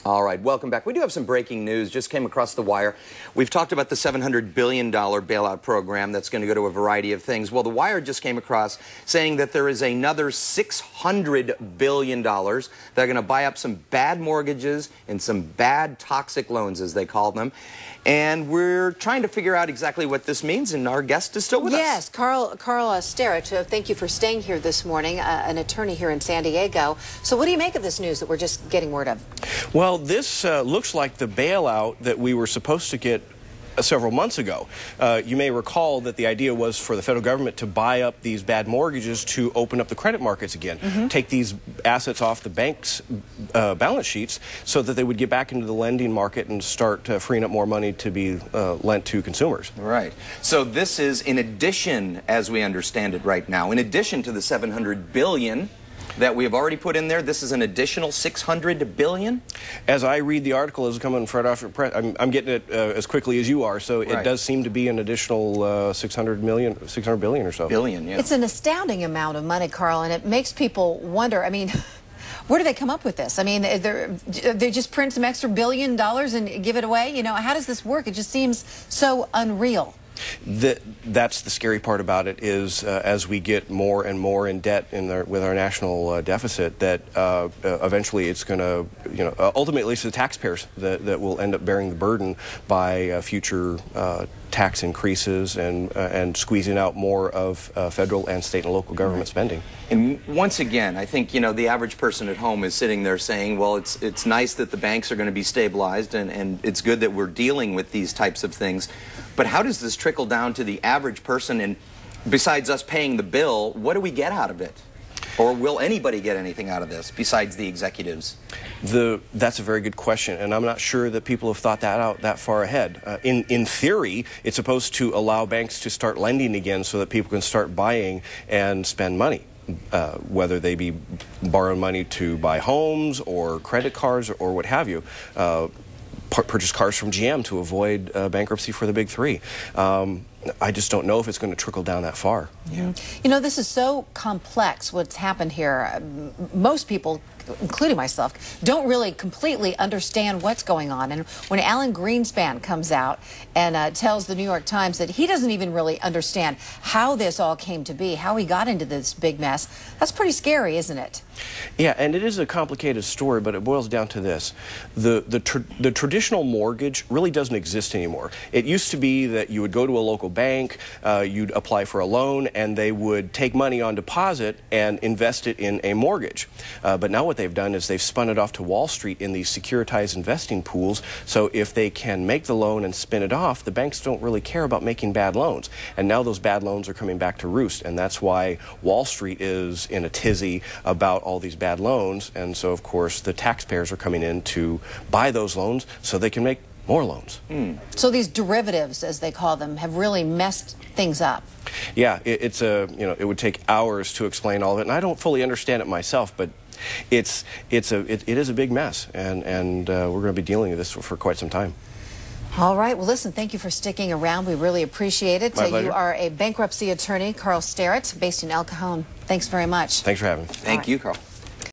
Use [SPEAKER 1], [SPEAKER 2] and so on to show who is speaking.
[SPEAKER 1] All right, welcome back. We do have some breaking news, just came across the wire. We've talked about the $700 billion bailout program that's going to go to a variety of things. Well, the wire just came across saying that there is another $600 billion. They're going to buy up some bad mortgages and some bad toxic loans, as they call them. And we're trying to figure out exactly what this means, and our guest is still with us.
[SPEAKER 2] Yes, Carl Starrett, thank you for staying here this morning, an attorney here in San Diego. So what do you make of this news that we're just getting word of?
[SPEAKER 3] Well, this looks like the bailout that we were supposed to get several months ago. You may recall that the idea was for the federal government to buy up these bad mortgages to open up the credit markets again, take these assets off the banks' balance sheets so that they would get back into the lending market and start freeing up more money to be lent to consumers.
[SPEAKER 1] Right. So this is in addition, as we understand it right now, in addition to the $700 billion that we have already put in there, this is an additional $600 billion?
[SPEAKER 3] As I read the article as coming right off the press, I'm getting it as quickly as you are, so it does seem to be an additional $600 billion or so.
[SPEAKER 1] Billion, yeah.
[SPEAKER 2] It's an astounding amount of money, Carl, and it makes people wonder, I mean, where do they come up with this? I mean, they just print some extra $1 billion and give it away? You know, how does this work? It just seems so unreal.
[SPEAKER 3] That's the scary part about it is as we get more and more in debt with our national deficit, that eventually it's going to, ultimately it's the taxpayers that will end up bearing the burden by future tax increases and squeezing out more of federal and state and local government spending.
[SPEAKER 1] And once again, I think, the average person at home is sitting there saying, well, it's nice that the banks are going to be stabilized and it's good that we're dealing with these types of things. But how does this trickle down to the average person? And besides us paying the bill, what do we get out of it? Or will anybody get anything out of this besides the executives?
[SPEAKER 3] That's a very good question, and I'm not sure that people have thought that out that far ahead. In theory, it's supposed to allow banks to start lending again so that people can start buying and spend money. Whether they be borrowing money to buy homes or credit cards or what have you. Purchase cars from GM to avoid bankruptcy for the big three. I just don't know if it's going to trickle down that far.
[SPEAKER 2] Yeah. This is so complex what's happened here. Most people, including myself, don't really completely understand what's going on. And when Alan Greenspan comes out and tells the New York Times that he doesn't even really understand how this all came to be, how he got into this big mess, that's pretty scary, isn't it?
[SPEAKER 3] Yeah, and it is a complicated story, but it boils down to this. The traditional mortgage really doesn't exist anymore. It used to be that you would go to a local bank, you'd apply for a loan, and they would take money on deposit and invest it in a mortgage. But now what they've done is they've spun it off to Wall Street in these securitized investing pools, so if they can make the loan and spin it off, the banks don't really care about making bad loans. And now those bad loans are coming back to roost, and that's why Wall Street is in a tizzy about all these bad loans, and so of course the taxpayers are coming in to buy those loans so they can make more loans.
[SPEAKER 2] So these derivatives, as they call them, have really messed things up.
[SPEAKER 3] Yeah, it would take hours to explain all of it, and I don't fully understand it myself, but it is a big mess, and we're going to be dealing with this for quite some time.
[SPEAKER 2] All right. Well, listen, thank you for sticking around. We really appreciate it.
[SPEAKER 3] My pleasure.
[SPEAKER 2] You are a bankruptcy attorney, Carl Starrett, based in El Cajon. Thanks very much.
[SPEAKER 3] Thanks for having me.
[SPEAKER 1] Thank you, Carl.